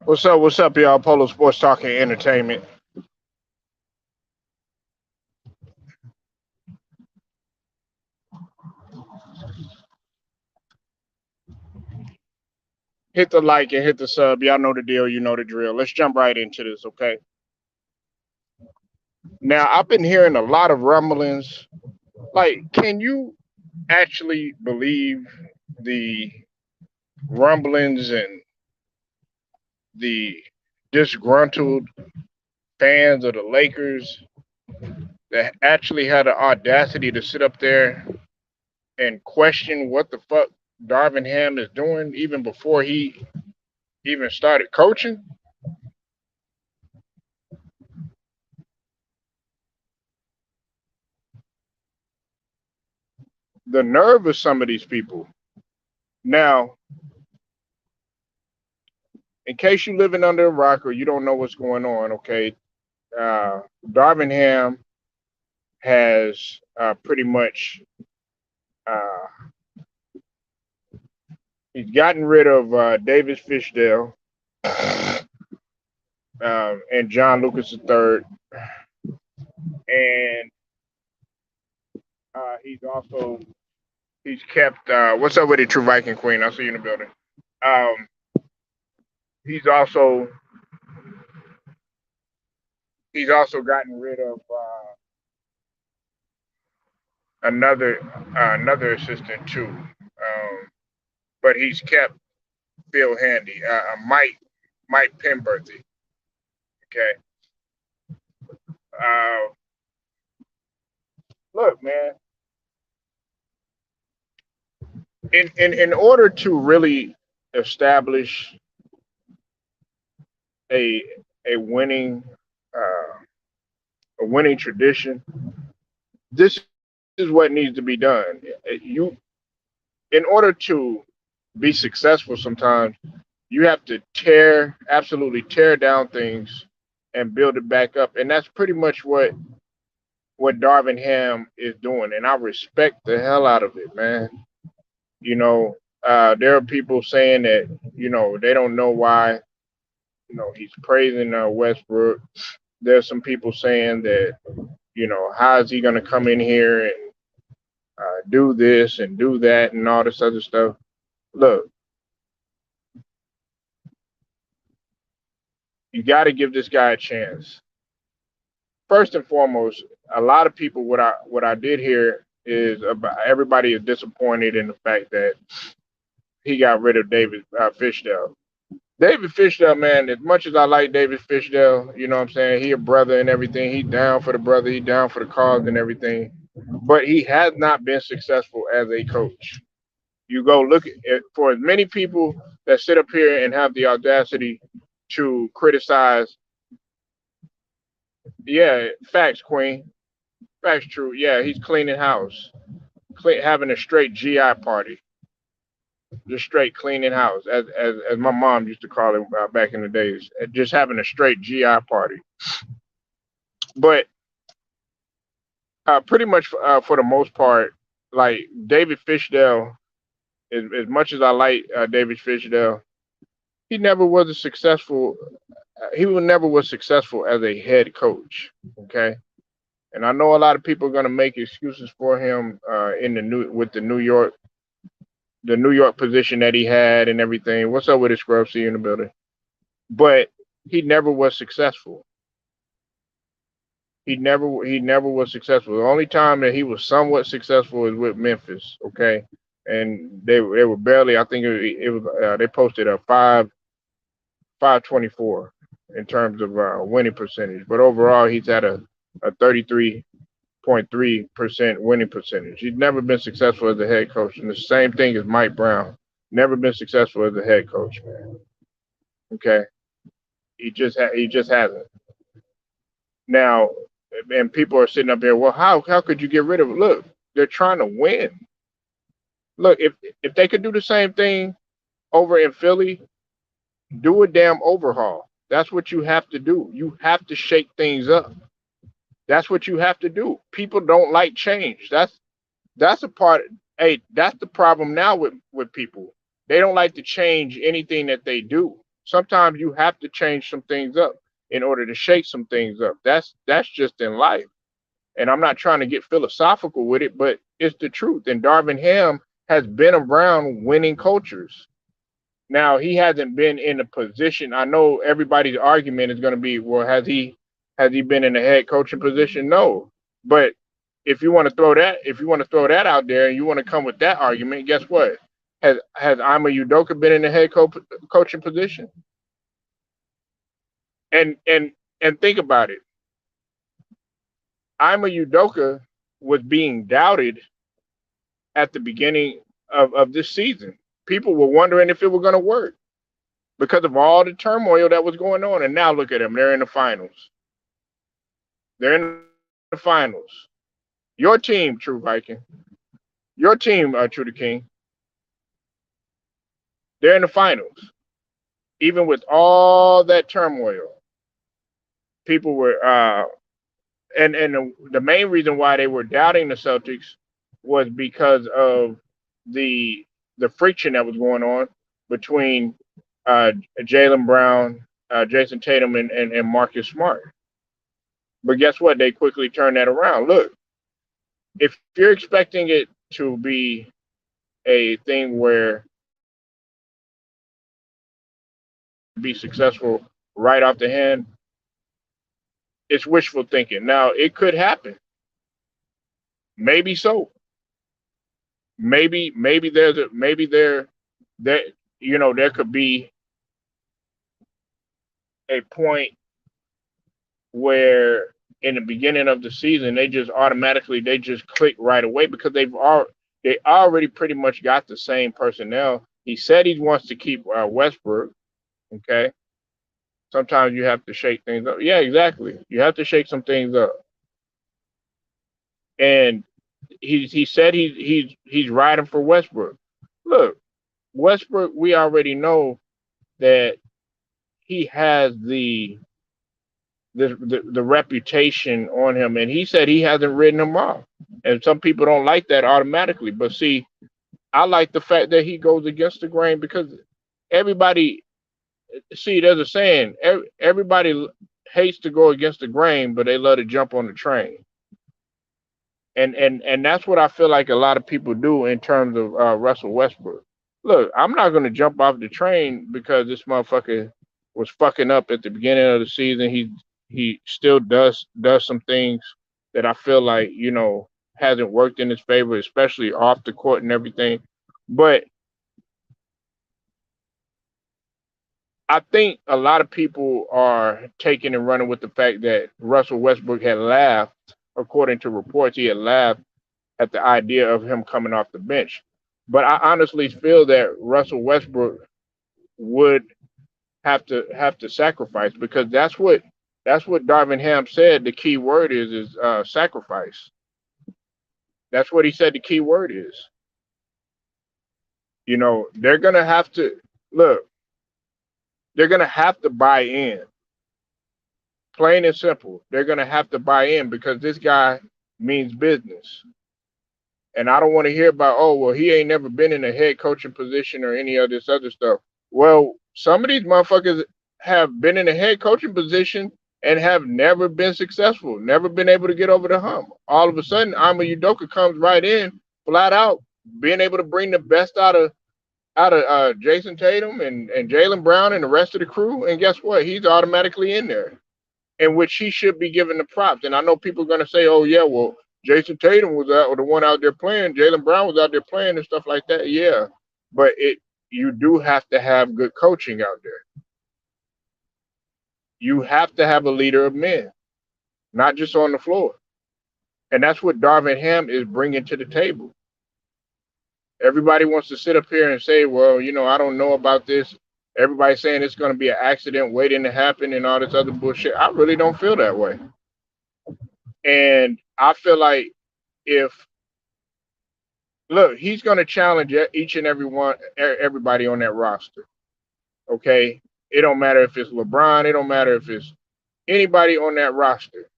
What's up? What's up, y'all? Polo Sports Talking Entertainment. Hit the like and hit the sub. Y'all know the deal. You know the drill. Let's jump right into this, okay? Now, I've been hearing a lot of rumblings. Like, can you actually believe the rumblings and the disgruntled fans of the Lakers that actually had the audacity to sit up there and question what the fuck Darvin Ham is doing even before he even started coaching? The nerve of some of these people. Now, in case you're living under a rock or you don't know what's going on, okay, Darvin Ham has pretty much uh, he's gotten rid of Davis Fishdale and John Lucas III, and uh, he's kept what's up with the True Viking Queen? I see you in the building. Um, he's also he's also gotten rid of another another assistant too. But he's kept Phil Handy, Mike Penberthy. Okay. Uh, Look, man. In order to really establish a a winning uh, a winning tradition, this is what needs to be done. You, in order to be successful, sometimes you have to absolutely tear down things and build it back up, and that's pretty much what Darvin Ham is doing, and I respect the hell out of it, man. You know, there are people saying that they don't know why he's praising Westbrook. There's some people saying that how is he going to come in here and do this and do that and all this other stuff. Look, you got to give this guy a chance. First and foremost, a lot of people what I did hear is about everybody is disappointed in the fact that he got rid of David Fishdale. David Fishdale, man, as much as I like David Fishdale, you know what I'm saying? He a brother and everything. He down for the brother, he down for the cause and everything. But he has not been successful as a coach. You go look at for as many people that sit up here and have the audacity to criticize, yeah, facts, Queen. Facts true. Yeah, he's cleaning house. Having a straight GI party. Just straight cleaning house, as my mom used to call it back in the days. Just having a straight GI party. But pretty much for the most part, like David Fishdale, as much as I like David Fishdale, he never was a successful. He never was successful as a head coach. Okay, and I know a lot of people are gonna make excuses for him in the new with the New York position that he had and everything. What's up with his scrub? See you in the building. But he never was successful. He never was successful. The only time that he was somewhat successful was with Memphis. Okay, and they were barely. I think it was they posted a 524 in terms of winning percentage. But overall, he's at a 33.3% winning percentage. He's never been successful as a head coach. And the same thing as Mike Brown. Never been successful as a head coach, man. Okay, he just hasn't. Now, and people are sitting up there. Well, how could you get rid of it? Look, they're trying to win. Look, if they could do the same thing over in Philly, do a damn overhaul. That's what you have to do. You have to shake things up. That's what you have to do. People don't like change. That's a part. Hey, that's the problem now with people. They don't like to change anything that they do. Sometimes you have to change some things up in order to shake some things up. That's just in life. And I'm not trying to get philosophical with it, but it's the truth. And Darvin Ham has been around winning cultures. Now he hasn't been in a position. I know everybody's argument is going to be, well, has he been in a head coaching position? No. But if you want to throw that out there, and you want to come with that argument, guess what? Has Ima Udoka been in a coaching position? And think about it. Ima Udoka was being doubted at the beginning of this season. People were wondering if it was going to work because of all the turmoil that was going on. And now look at them. They're in the finals. They're in the finals. Your team, True Viking, your team, True the King, they're in the finals. Even with all that turmoil, people were, and the main reason why they were doubting the Celtics was because of the the friction that was going on between uh, Jalen Brown, Jason Tatum, and Marcus Smart. But guess what? They quickly turned that around. Look, if you're expecting it to be a thing where be successful right off the hand, it's wishful thinking. Now it could happen, maybe so. Maybe there's a maybe there there could be a point where in the beginning of the season they just click right away because they already pretty much got the same personnel. He said he wants to keep Westbrook. Okay, sometimes you have to shake things up. Yeah, exactly. You have to shake some things up. And he said he's riding for Westbrook. Look, Westbrook, we already know that he has the reputation on him, and he said he hasn't written him off. And some people don't like that automatically, but see, I like the fact that he goes against the grain because everybody see. There's a saying: everybody hates to go against the grain, but they love to jump on the train. And that's what I feel like a lot of people do in terms of Russell Westbrook. Look, I'm not going to jump off the train because this motherfucker was fucking up at the beginning of the season. He still does some things that I feel like hasn't worked in his favor, especially off the court and everything. But I think a lot of people are taking and running with the fact that Russell Westbrook had laughed, according to reports, he had laughed at the idea of him coming off the bench. But I honestly feel that Russell Westbrook would have to sacrifice because that's what Darvin Ham said. The key word is sacrifice. That's what he said. The key word is. They're gonna have to look. They're gonna have to buy in. Plain and simple. They're gonna have to buy in because this guy means business. And I don't want to hear about, oh, well, he ain't never been in a head coaching position or any of this other stuff. Well, some of these motherfuckers have been in a head coaching position and have never been successful, never been able to get over the hump. All of a sudden, Ama Udoka comes right in, flat out, being able to bring the best out of Jason Tatum and Jalen Brown and the rest of the crew. And guess what? He's automatically in there, in which he should be given the props. And I know people are going to say, oh, yeah, well, Jason Tatum was out, or the one out there playing. Jalen Brown was out there playing and stuff like that. Yeah, but you do have to have good coaching out there. You have to have a leader of men, not just on the floor. And that's what Darvin Ham is bringing to the table. Everybody wants to sit up here and say, well, I don't know about this. Everybody's saying it's going to be an accident waiting to happen and all this other bullshit. I really don't feel that way. And I feel like if look, he's going to challenge each and everybody on that roster. Okay, it don't matter if it's LeBron, it don't matter if it's anybody on that roster.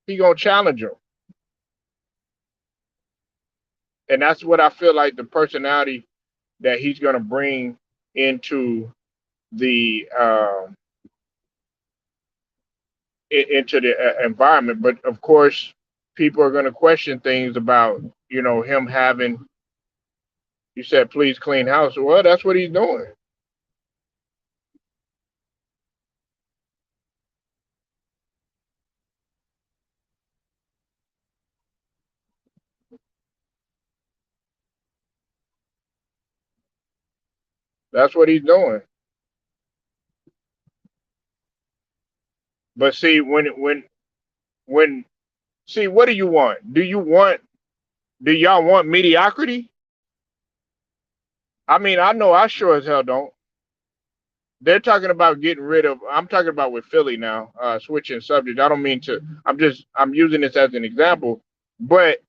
He gonna challenge them, and that's what I feel like the personality that he's gonna bring into the into the environment. But of course, people are going to question things about him having. You said please clean house. Well, that's what he's doing. That's what he's doing. But see, when see, what do you want? Do y'all want mediocrity? I mean, I know I sure as hell don't. They're talking about getting rid of. I'm talking about with Philly now. Switching subject. I don't mean to. I'm using this as an example, but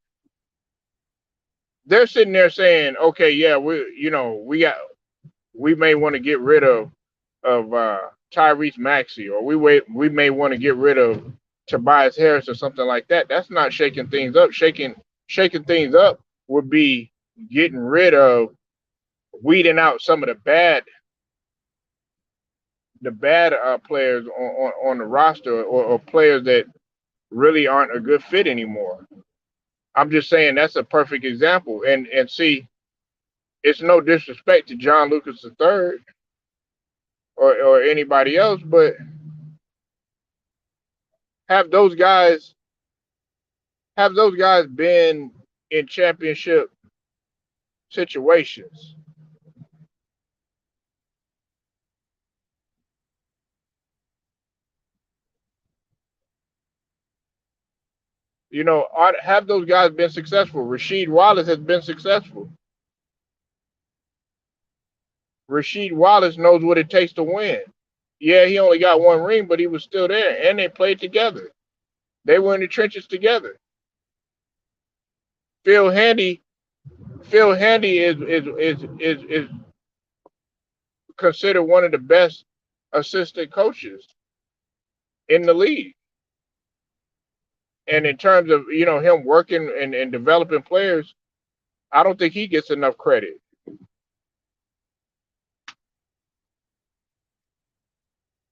they're sitting there saying, okay, yeah, we may want to get rid of Tyrese Maxey, or we may want to get rid of Tobias Harris or something like that. That's not shaking things up. Shaking things up would be getting rid of, weeding out some of the bad players on the roster, or players that really aren't a good fit anymore. I'm just saying that's a perfect example. And see, it's no disrespect to John Lucas III or anybody else, but have those guys have those guys been in championship situations? Have those guys been successful? Rasheed Wallace has been successful. Rasheed Wallace knows what it takes to win. Yeah, he only got one ring, but he was still there, and they played together. They were in the trenches together. Phil Handy, Phil Handy is considered one of the best assistant coaches in the league. And in terms of him working and developing players, I don't think he gets enough credit.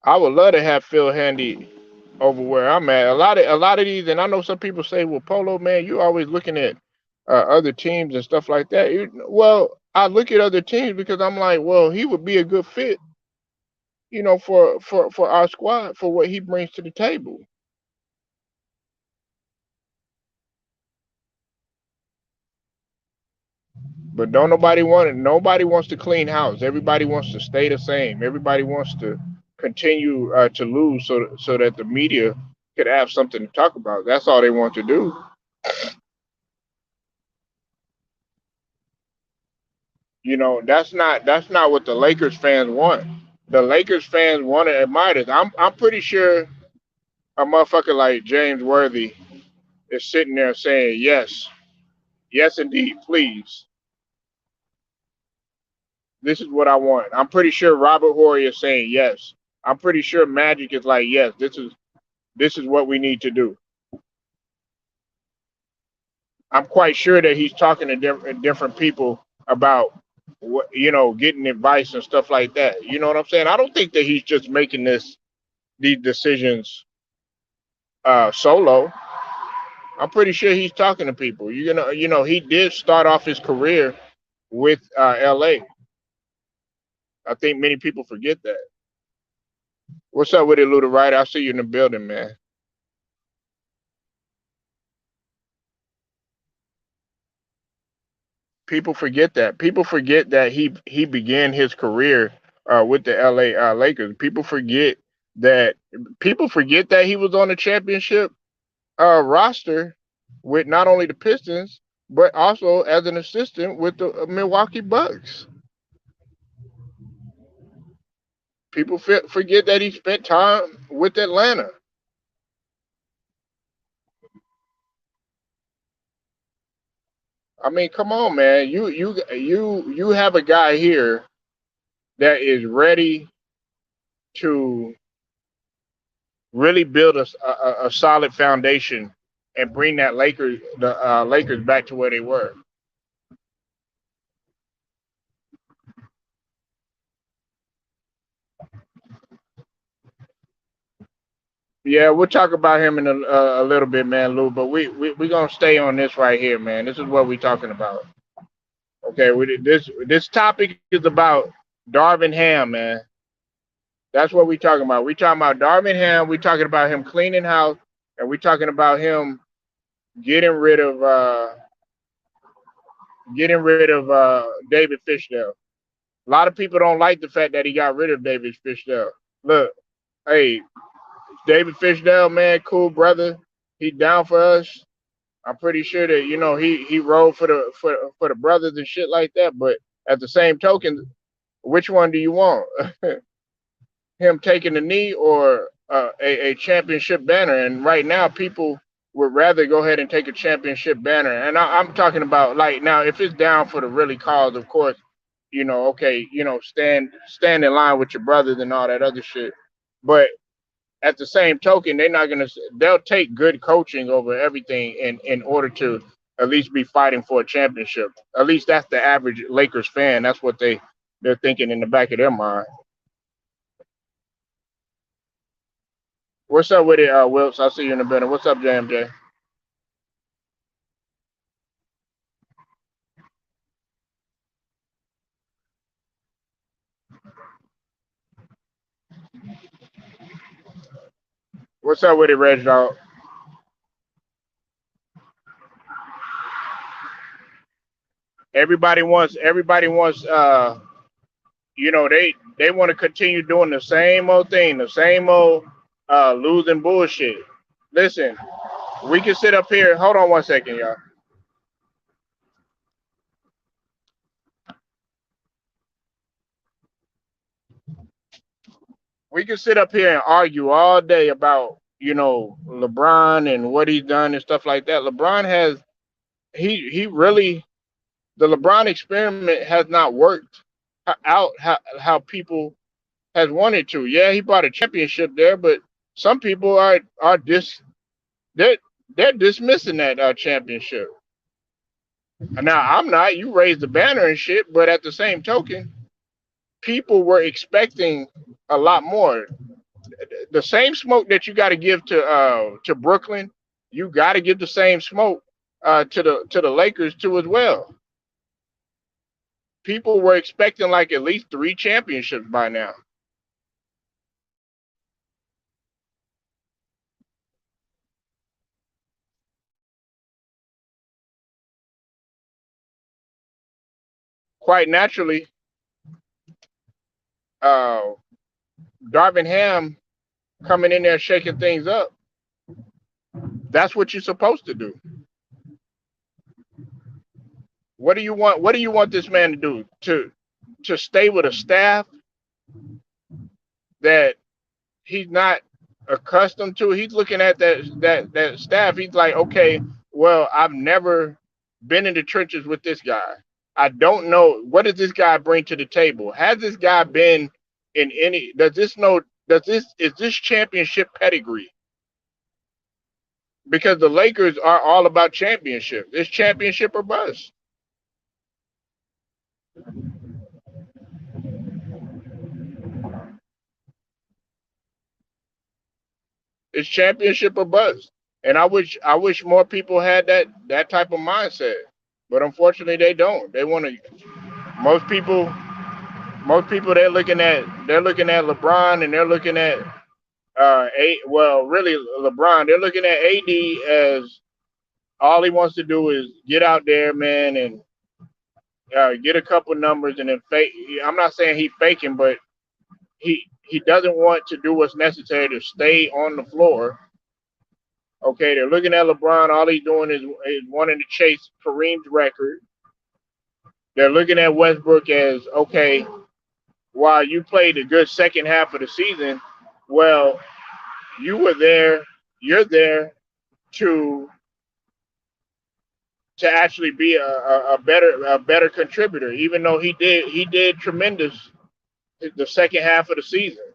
I would love to have Phil Handy over where I'm at. A lot of these, and I know some people say, "Well, Polo man, you always looking at other teams and stuff like that." Well, I look at other teams because I'm like, well, he would be a good fit, for our squad, for what he brings to the table. But don't nobody want it. Nobody wants to clean house. Everybody wants to stay the same. Everybody wants to continue to lose, so that the media could have something to talk about. That's all they want to do. That's not what the Lakers fans want. The Lakers fans want to admire this. I'm pretty sure a motherfucker like James Worthy is sitting there saying, yes, yes indeed, please. This is what I want. I'm pretty sure Robert Horry is saying yes. I'm pretty sure Magic is like, yes, this is what we need to do. I'm quite sure that he's talking to different people about what, getting advice and stuff like that. You know what I'm saying? I don't think that he's just making these decisions solo. I'm pretty sure he's talking to people. He did start off his career with LA. I think many people forget that. What's up with it, Luda? Right? I see you in the building, man. People forget that. People forget that he began his career with the LA Lakers. That people forget that he was on the championship roster with not only the Pistons but also as an assistant with the Milwaukee Bucks. People forget that he spent time with Atlanta. I mean, come on, man. You have a guy here that is ready to really build a solid foundation and bring the Lakers back to where they were. Yeah, we'll talk about him in a little bit, man, Lou. But we gonna stay on this right here, man. This is what we talking about. Okay, this topic is about Darvin Ham, man. That's what we talking about. We talking about Darvin Ham. We talking about him cleaning house, and we talking about him getting rid of David Fishdale. A lot of people don't like the fact that he got rid of David Fishdale. Look, hey, David Fishdale, man, cool brother. He down for us. I'm pretty sure that he rode for the brothers and shit like that. But at the same token, which one do you want? Him taking the knee or a championship banner? And right now, people would rather go ahead and take a championship banner. And I'm talking about like now, if it's down for the really cause, of course, okay, stand in line with your brothers and all that other shit. But at the same token, they'll take good coaching over everything in order to at least be fighting for a championship. At least that's the average Lakers fan. That's what they're thinking in the back of their mind. What's up with it, Wilts? I'll see you in a minute. What's up, JMJ? What's up with it, Reg Dog? Everybody wants they want to continue doing the same old thing, the same old losing bullshit. Listen, we can sit up here. Hold on one second, y'all. We can sit up here and argue all day about LeBron and what he's done and stuff like that. LeBron has he really the LeBron experiment has not worked out how people has wanted to. Yeah, he brought a championship there, but some people are they're they're dismissing that championship. Now I'm not. You raised the banner and shit, but at the same token, people were expecting a lot more. The same smoke that you got to give to Brooklyn, you got to give the same smoke to the Lakers too as well. People were expecting like at least three championships by now. Quite naturally, uh, Darvin Ham coming in there shaking things up. That's what you're supposed to do. What do you want? What do you want this man to do? To stay with a staff that he's not accustomed to. He's looking at that staff. He's like, okay, well, I've never been in the trenches with this guy. I don't know what does this guy bring to the table. Has this guy been in any? Does this know? Does this is this championship pedigree? Because the Lakers are all about championship. It's championship or bust. It's championship or bust. And I wish more people had that type of mindset. But unfortunately they don't. They want to most people most people they're looking at LeBron and they're looking at really LeBron. They're looking at AD as all he wants to do is get out there, man, and get a couple numbers and then fake. I'm not saying he faking, but he doesn't want to do what's necessary to stay on the floor. Okay, they're looking at LeBron. All he's doing is wanting to chase Kareem's record. They're looking at Westbrook as okay. While you played a good second half of the season, well, you were there. You're there to actually be a better contributor. Even though he did tremendous the second half of the season,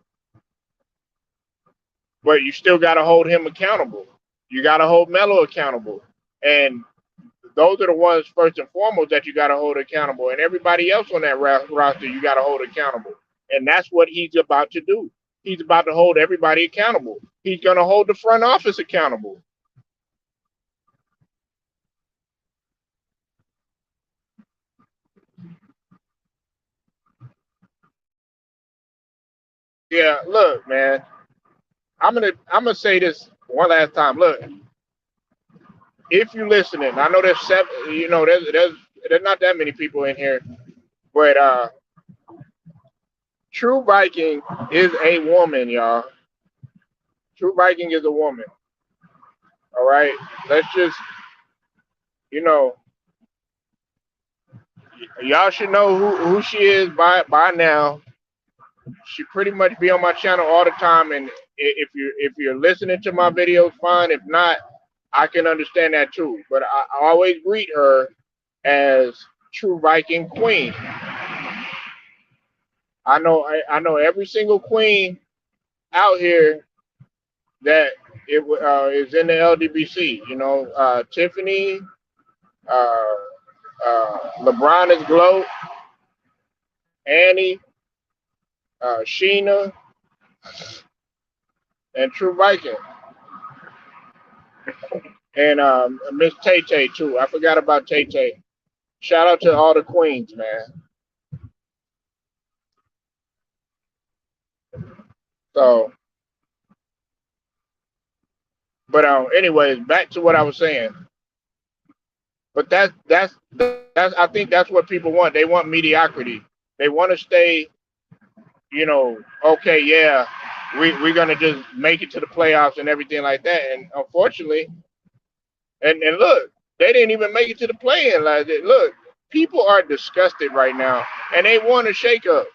but you still got to hold him accountable. You got to hold Melo accountable, and those are the ones first and foremost that you got to hold accountable, and everybody else on that roster you got to hold accountable, and that's what he's about to do. He's about to hold everybody accountable. He's going to hold the front office accountable. Yeah, look, man. I'm gonna say this one last time. Look, if you're listening, I know there's seven. There's not that many people in here, but True Viking is a woman, y'all. True Viking is a woman. All right. Let's just, you know, y'all should know who she is by now. She pretty much be on my channel all the time, and if you're listening to my videos, fine. If not, I can understand that too. But I always greet her as True Viking Queen. I know every single queen out here that is in the LDBC. Tiffany, uh, LeBron is Glow, Annie, Sheena, and True Viking, and Miss Tay Tay too. I forgot about Tay Tay. Shout out to all the queens, man. So, but anyways, back to what I was saying. But that's I think that's what people want. They want mediocrity. They want to stay, okay, yeah, we're gonna just make it to the playoffs and everything like that. And unfortunately, and look, they didn't even make it to the play-in. Like, look, people are disgusted right now, and they want a shake-up.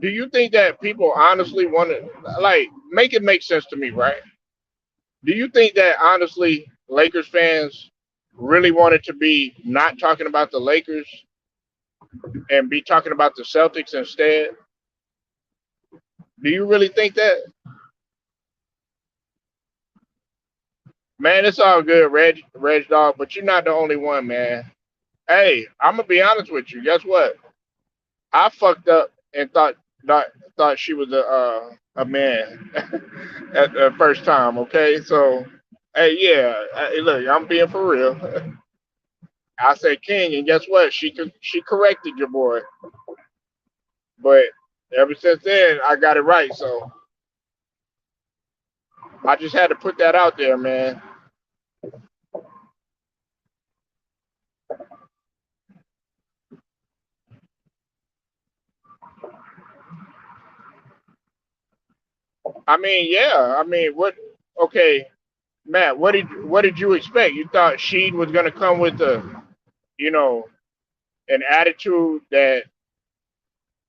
Do you think that people honestly want to, like, make it make sense to me, right? Do you think that honestly Lakers fans really wanted to be not talking about the Lakers and be talking about the Celtics instead? Do you really think that? Man, it's all good, Reg Dog, but you're not the only one, man. Hey, I'm gonna be honest with you. Guess what? I fucked up and thought, thought she was a man at the first time. Okay, so hey, yeah, look, I'm being for real. I said King, and guess what? She corrected your boy, but ever since then I got it right. So I just had to put that out there, man. I mean, yeah. I mean, what? Okay, Matt. What did you expect? You thought Sheed was gonna come with you know, an attitude that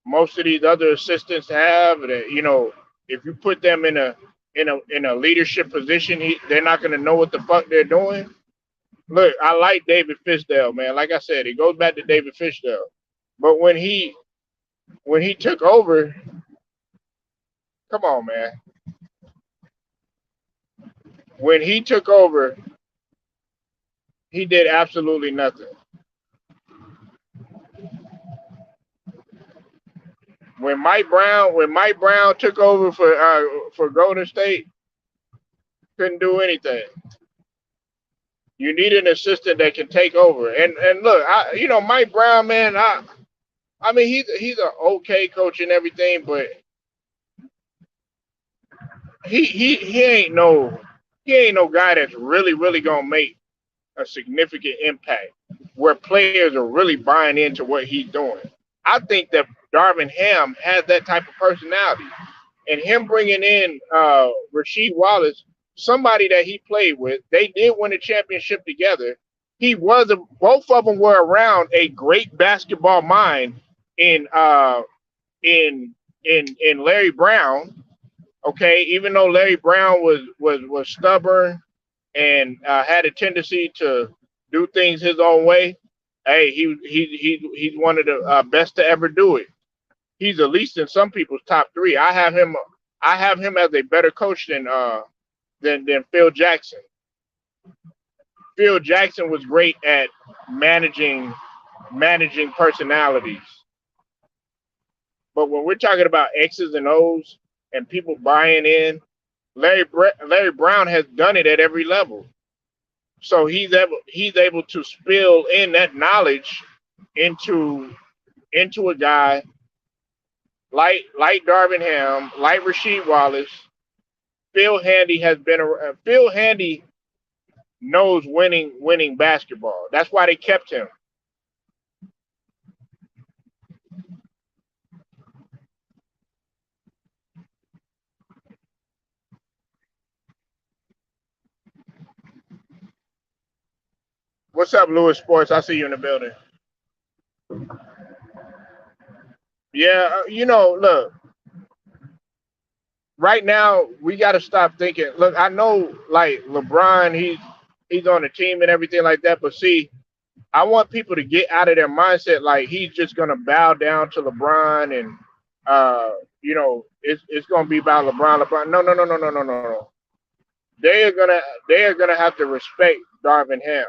most of these other assistants have. That if you put them in a leadership position, they're not gonna know what the fuck they're doing. Look, I like David Fisdale, man. Like I said, it goes back to David Fisdale. But when he took over, come on, man. When he took over, he did absolutely nothing. When Mike Brown took over for Golden State, couldn't do anything. You need an assistant that can take over. And look, Mike Brown, man, I mean he's an okay coach and everything, but he ain't no guy that's really gonna make a significant impact where players are really buying into what he's doing. I think that Darvin Ham has that type of personality, and him bringing in Rasheed Wallace, somebody that he played with, they did win a championship together. Both of them were around a great basketball mind in in Larry Brown. Okay, even though Larry Brown was stubborn and had a tendency to do things his own way, hey, he's one of the best to ever do it. He's at least in some people's top three. I have him as a better coach than Phil Jackson. Phil Jackson was great at managing personalities, but when we're talking about X's and O's, and people buying in. Larry Brown has done it at every level, so he's able to spill in that knowledge into a guy like Darvin Ham, like Rasheed Wallace. Phil Handy knows winning basketball. That's why they kept him. What's up, Lewis Sports? I see you in the building. Yeah, look, right now we got to stop thinking. Look, I know like LeBron, he's on the team and everything like that, but see, I want people to get out of their mindset like he's just gonna bow down to LeBron and it's gonna be about LeBron. No, no, no, no, no, no, no, no. They are gonna they are gonna have to respect Darvin Ham.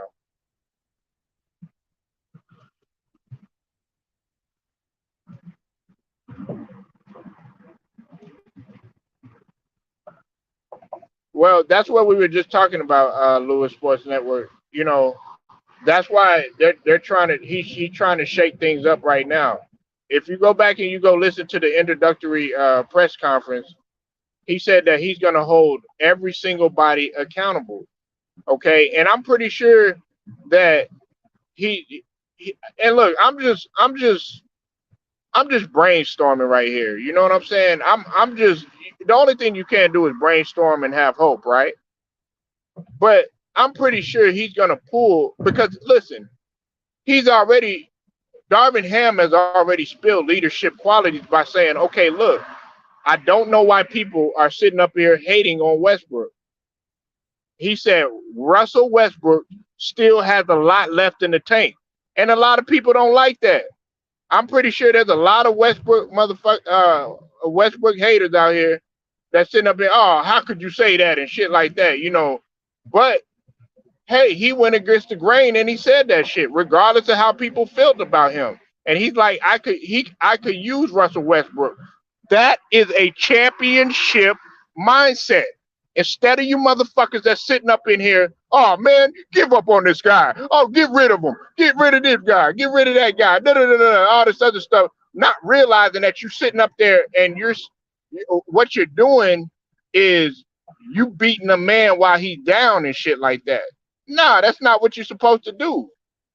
Well, that's what we were just talking about, Lewis Sports Network. That's why they're trying to he's trying to shake things up right now. If you go back and you go listen to the introductory press conference, he said that he's going to hold every single body accountable. Okay, and I'm pretty sure that he and look, I'm just brainstorming right here. You know what I'm saying? I'm just the only thing you can't do is brainstorm and have hope, right? But I'm pretty sure he's gonna pull because listen, he's already Darvin Ham has already spilled leadership qualities by saying, okay, look, I don't know why people are sitting up here hating on Westbrook. He said Russell Westbrook still has a lot left in the tank. And a lot of people don't like that. I'm pretty sure there's a lot of Westbrook haters out here that's sitting up there, oh, how could you say that and shit like that. But hey, he went against the grain and he said that shit, regardless of how people felt about him. And he's like, I could use Russell Westbrook. That is a championship mindset. Instead of you motherfuckers that's sitting up in here, oh man, give up on this guy. Oh, get rid of him. Get rid of this guy. Get rid of that guy. Da, da, da, da, all this other stuff. Not realizing that you're sitting up there and what you're doing is you beating a man while he's down and shit like that. Nah, that's not what you're supposed to do.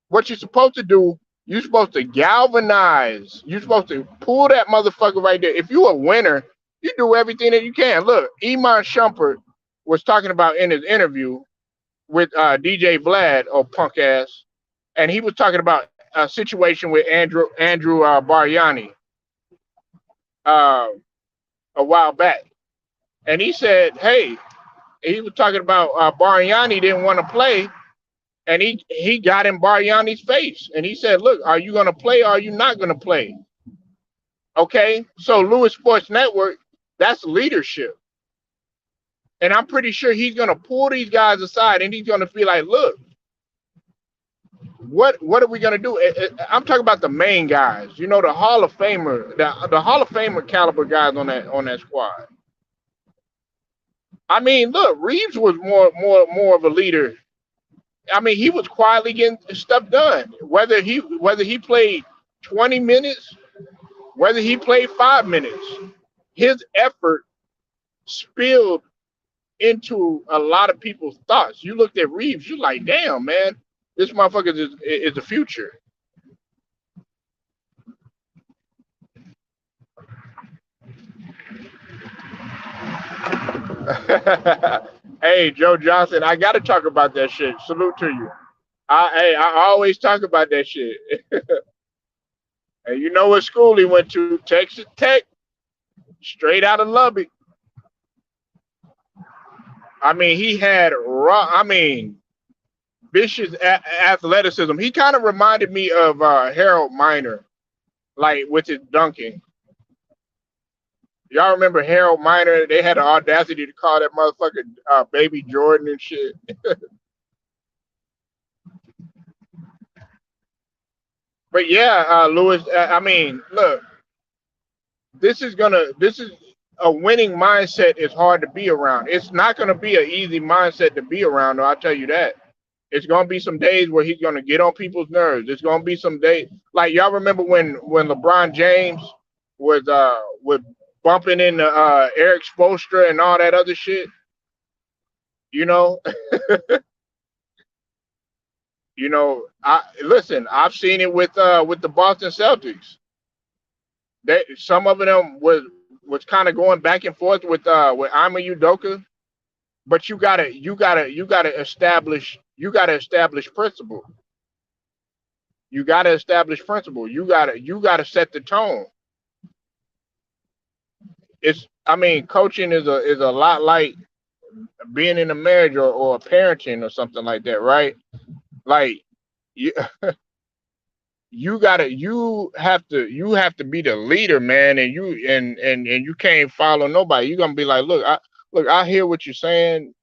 What you're supposed to do, you're supposed to galvanize. You're supposed to pull that motherfucker right there. If you're a winner, you do everything that you can. Look, Iman Shumpert was talking about in his interview with DJ Vlad, or punk ass, and he was talking about a situation with Andrew Bargnani uh, a while back, and he said, "Hey," he was talking about Bargnani didn't want to play, and he got in Bargnani's face, and he said, "Look, are you going to play or are you not going to play?" Okay, so Lewis Sports Network, that's leadership. And I'm pretty sure he's going to pull these guys aside and he's going to be like, look, what are we going to do? I'm talking about the main guys, the Hall of Famer, the Hall of Famer caliber guys on that squad. I mean, look, Reeves was more of a leader. I mean, he was quietly getting stuff done. Whether he played 20 minutes, whether he played 5 minutes, his effort spilled into a lot of people's thoughts. You looked at Reeves, you're like, damn, man, this motherfucker is the future. Hey, Joe Johnson, I got to talk about that shit. Salute to you. I always talk about that shit. And you know what school he went to? Texas Tech, straight out of Lubbock. I mean, he had raw. I mean, vicious athleticism. He kind of reminded me of Harold Miner, like with his dunking. Y'all remember Harold Miner? They had the audacity to call that motherfucker Baby Jordan and shit. But yeah, Lewis. I mean, look, this is a winning mindset is hard to be around. It's not going to be an easy mindset to be around, though, I'll tell you that. It's going to be some days where he's going to get on people's nerves. It's going to be some days like y'all remember when LeBron James was bumping into Eric Spoelstra and all that other shit. You know, I listen. I've seen it with the Boston Celtics. They some of them was kind of going back and forth with Ima Udoka, but you gotta establish principle. You gotta establish principle. You gotta set the tone. It's I mean, coaching is a lot like being in a marriage or parenting or something like that, right? Like you you have to be the leader, man, and you can't follow nobody. You're gonna be like, look, I hear what you're saying.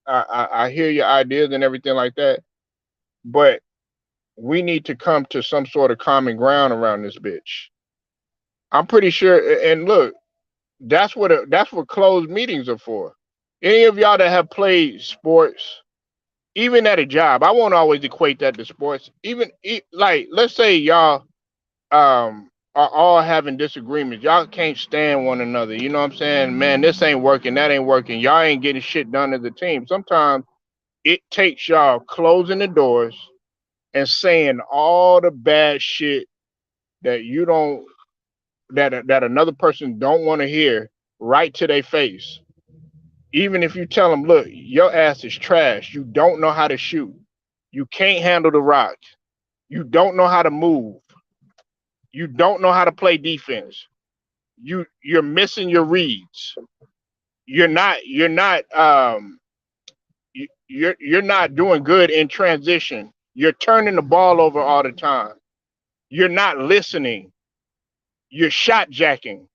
I hear your ideas and everything like that, but we need to come to some sort of common ground around this bitch. I'm pretty sure. And look, that's what closed meetings are for. Any of y'all that have played sports, even at a job, I won't always equate that to sports. Even like, let's say y'all are all having disagreements. Y'all can't stand one another. You know what I'm saying? Man, this ain't working, that ain't working. Y'all ain't getting shit done as a team. Sometimes it takes y'all closing the doors and saying all the bad shit that you don't that another person don't want to hear right to their face. Even if you tell them, look, your ass is trash. You don't know how to shoot. You can't handle the rock. You don't know how to move. You don't know how to play defense. You're missing your reads. You're not doing good in transition. You're turning the ball over all the time. You're not listening. You're shot jacking.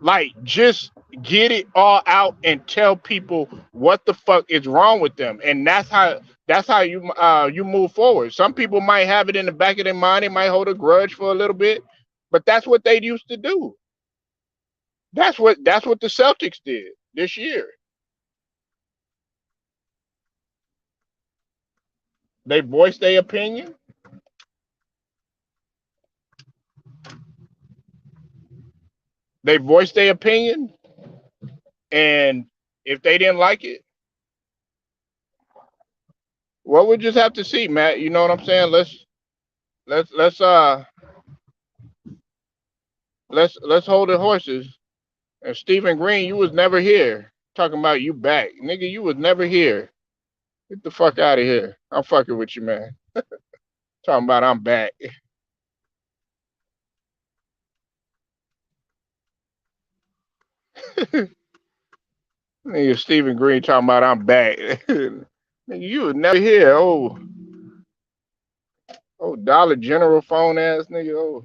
Like, just get it all out and tell people what the fuck is wrong with them, and that's how you move forward. Some people might have it in the back of their mind; they might hold a grudge for a little bit, but that's what they used to do. That's what the Celtics did this year. They voiced their opinion. They voiced their opinion, and if they didn't like it, well, we just have to see, Matt. You know what I'm saying? Let's let's hold the horses. And Stephen Green, you was never here. Talking about you back, nigga. You was never here. Get the fuck out of here. I'm fucking with you, man. Talking about I'm back. Nigga, Stephen Green talking about I'm back. Nigga, you was never here. Oh, Dollar General phone ass nigga. Oh,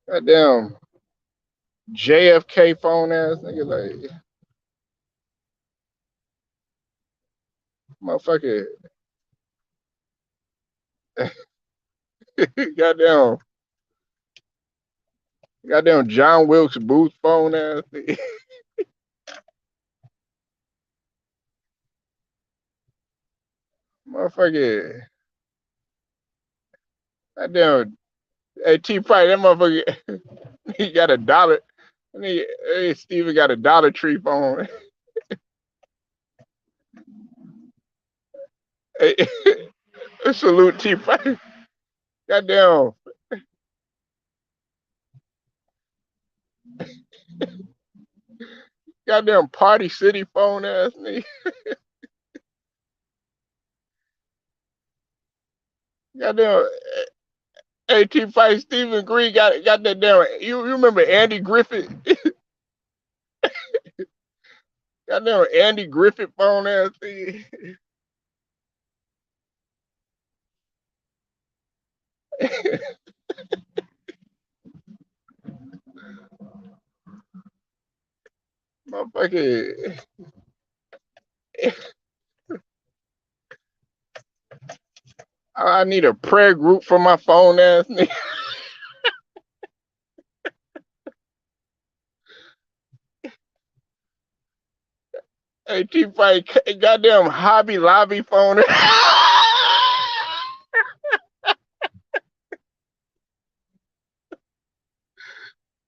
goddamn JFK phone ass nigga. Like, motherfucker. goddamn, goddamn John Wilkes Booth phone ass nigga. Motherfucker. Goddamn. Hey, T Price, that motherfucker. He got a dollar. Hey, Steven got a Dollar Tree phone. Hey, salute T Price. Goddamn, goddamn Party City phone ass nigga. Goddamn, hey T Price, Stephen Green got that damn. You remember Andy Griffith? Goddamn Andy Griffith phone ass nigga. Motherfucker. I need a prayer group for my phone ass nigga. Hey, T Fight, goddamn Hobby Lobby phone.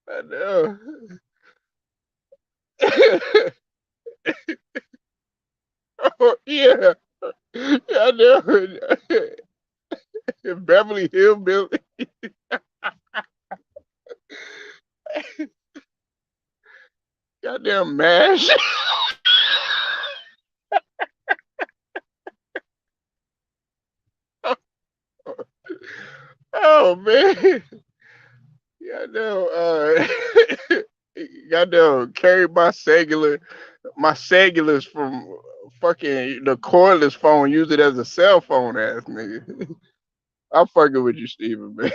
I know. Oh, yeah. Yeah, I know. Beverly Hillbilly. Goddamn MASH. Oh, man. Goddamn, goddamn, carry my cellulars from fucking the cordless phone, use it as a cell phone, ass nigga. I'm fucking with you, Steven, man.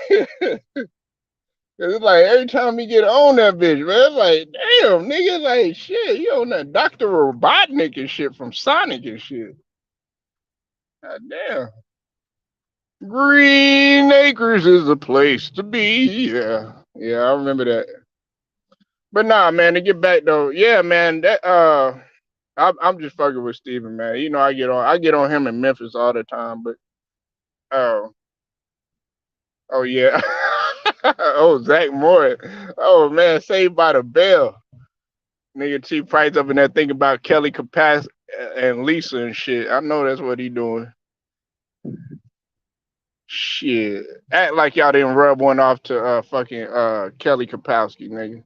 Cause it's like every time he get on that bitch, man, it's like, damn, nigga, like shit, you on that Dr. Robotnik and shit from Sonic and shit. God damn. Green Acres is the place to be. Yeah. Yeah, I remember that. But nah, man, to get back though, yeah, man, that I'm just fucking with Steven, man. You know, I get on him in Memphis all the time, but oh, oh yeah. Oh, Zach Moore. Oh man, Saved by the Bell. Nigga T Price up in there thinking about Kelly Capac and Lisa and shit. I know that's what he doing. Shit. Act like y'all didn't rub one off to fucking Kelly Kapowski, nigga.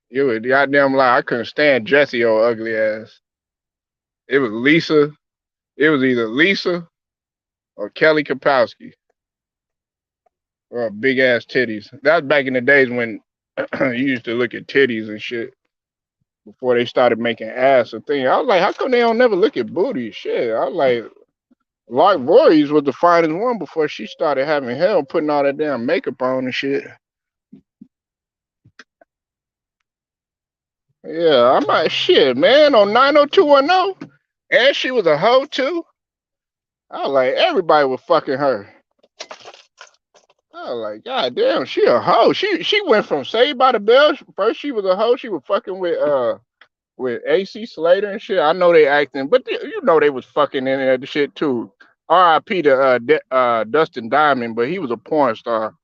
You would goddamn lie. I couldn't stand Jesse old ugly ass. It was Lisa. It was either Lisa or Kelly Kapowski. Or big ass titties. That was back in the days when you used to look at titties and shit before they started making ass a thing. I was like, how come they don't never look at booty? Shit. I was like, Lark Voorhees was the finest one before she started having hell putting all that damn makeup on and shit. Yeah, I'm like, shit, man, on 90210. And she was a hoe too. I was like, everybody was fucking her. I was like, God damn, she a hoe. She went from Saved by the Bell. First she was a hoe. She was fucking with AC Slater and shit. I know they acting, but you know they was fucking in there the shit too. R.I.P. to Dustin Diamond, but he was a porn star.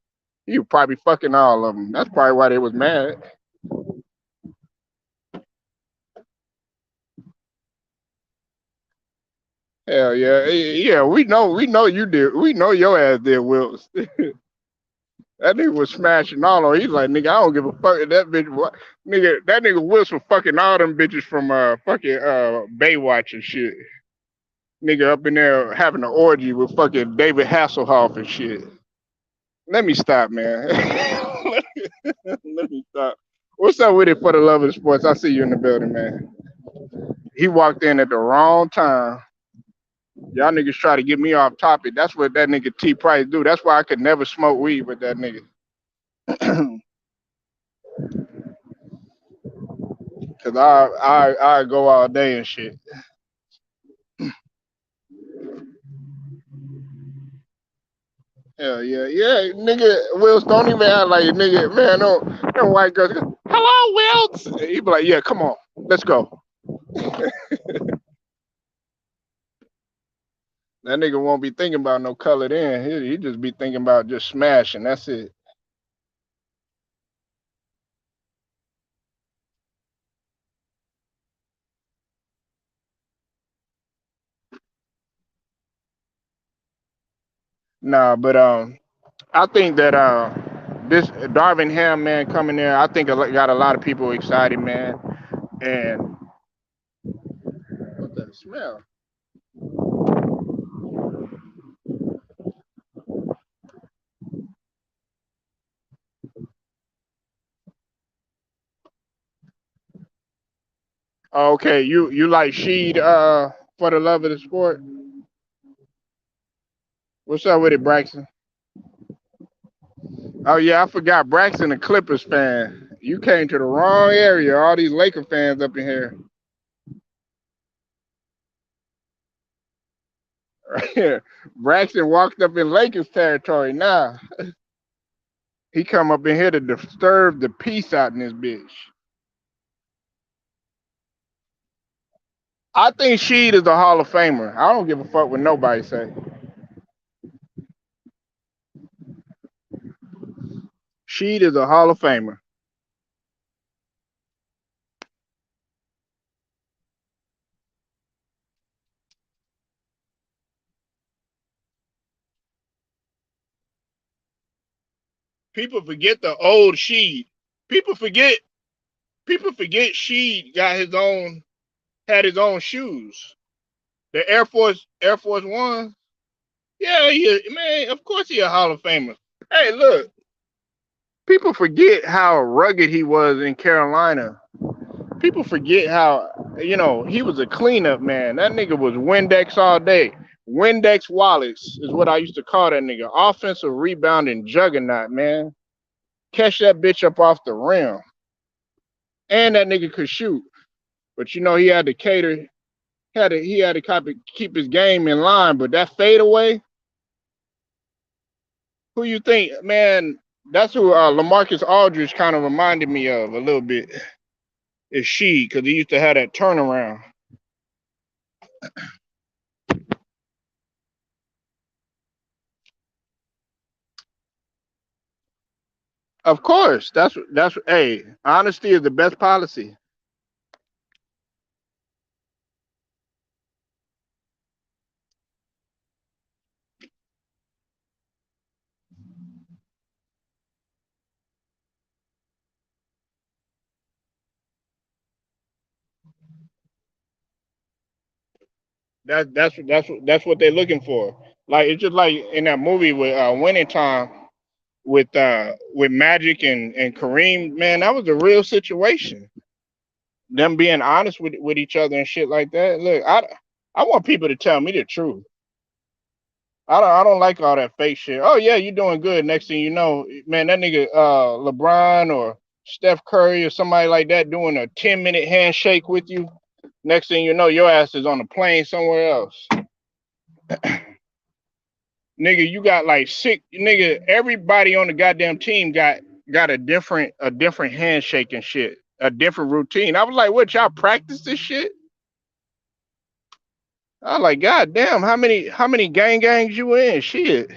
He was probably fucking all of them. That's probably why they was mad. Hell yeah, yeah. We know you did. We know your ass did, Wills. That nigga was smashing all on. He's like, nigga, I don't give a fuck if that bitch. What, nigga, that nigga Wills was fucking all them bitches from fucking Baywatch and shit. Nigga up in there having an orgy with fucking David Hasselhoff and shit. Let me stop, man. Let me stop. What's up with it for the love of the sports? I see you in the building, man. He walked in at the wrong time. Y'all niggas try to get me off topic. That's what that nigga T Price do. That's why I could never smoke weed with that nigga. Cause I go all day and shit. Hell yeah, yeah, nigga. Wills don't even act like a nigga, man. No white girls go, hello, Wills. He be like, yeah, come on, let's go. That nigga won't be thinking about no colored in. He just be thinking about just smashing. That's it. Nah, but I think that this Darvin Ham man coming there, I think got a lot of people excited, man. And what the smell? Okay, you like Sheed for the love of the sport? What's up with it, Braxton? Oh yeah, I forgot Braxton, a Clippers fan. You came to the wrong area. All these Laker fans up in here. Braxton walked up in Lakers territory now. He come up in here to disturb the peace out in this bitch. I think Sheed is a Hall of Famer. I don't give a fuck what nobody say. Sheed is a Hall of Famer. People forget the old Sheed. People forget. People forget Sheed got his own, had his own shoes. The Air Force One. Yeah, man. Of course he a Hall of Famer. Hey, look. People forget how rugged he was in Carolina. People forget how, he was a cleanup man. That nigga was Windex all day. Windex Wallace is what I used to call that nigga. Offensive rebounding juggernaut, man. Catch that bitch up off the rim. And that nigga could shoot. But he had to cater, he had to keep his game in line. But that fadeaway, who you think, man? That's who LaMarcus Aldridge kind of reminded me of a little bit. Is she, because he used to have that turnaround. Of course, that's hey, honesty is the best policy. That's what they're looking for. Like it's just like in that movie with Winning Time with Magic and Kareem. Man, that was a real situation. Them being honest with each other and shit like that. Look, I want people to tell me the truth. I don't like all that fake shit. Oh yeah, you doing good. Next thing you know, man, that nigga LeBron or Steph Curry or somebody like that doing a 10-minute handshake with you. Next thing you know, your ass is on a plane somewhere else. Nigga, you got like six nigga, everybody on the goddamn team got a different handshake and shit. A different routine. I was like, what, y'all practice this shit? I was like, God damn, how many gangs you in? Shit.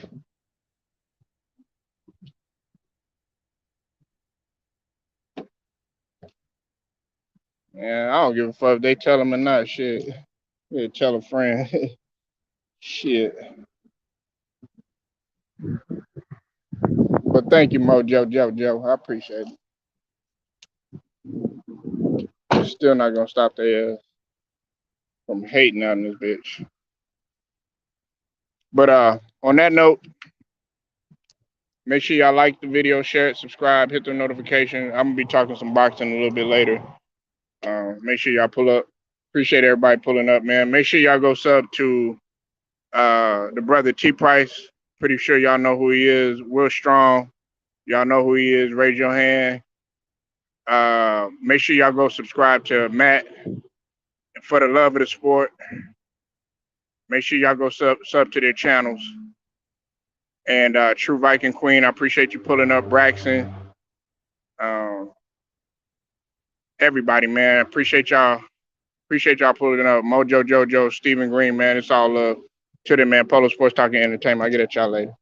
Yeah, I don't give a fuck if they tell them or not. Shit. Yeah, tell a friend. Shit. But thank you, Mojo Joe. I appreciate it. Still not gonna stop their ass from hating on this bitch. But on that note, make sure y'all like the video, share it, subscribe, hit the notification. I'm gonna be talking some boxing a little bit later. Make sure y'all pull up. Appreciate everybody pulling up, man. Make sure y'all go sub to the brother T Price. Pretty sure y'all know who he is. Will Strong. Y'all know who he is. Raise your hand. Make sure y'all go subscribe to Matt for the love of the sport. Make sure y'all go sub to their channels. And True Viking Queen, I appreciate you pulling up. Braxton, um, everybody, man, appreciate y'all. Appreciate y'all pulling up. Mojo Jojo, Stephen Green, man, it's all love. To them, man. Polo Sports Talking Entertainment. I get at y'all later.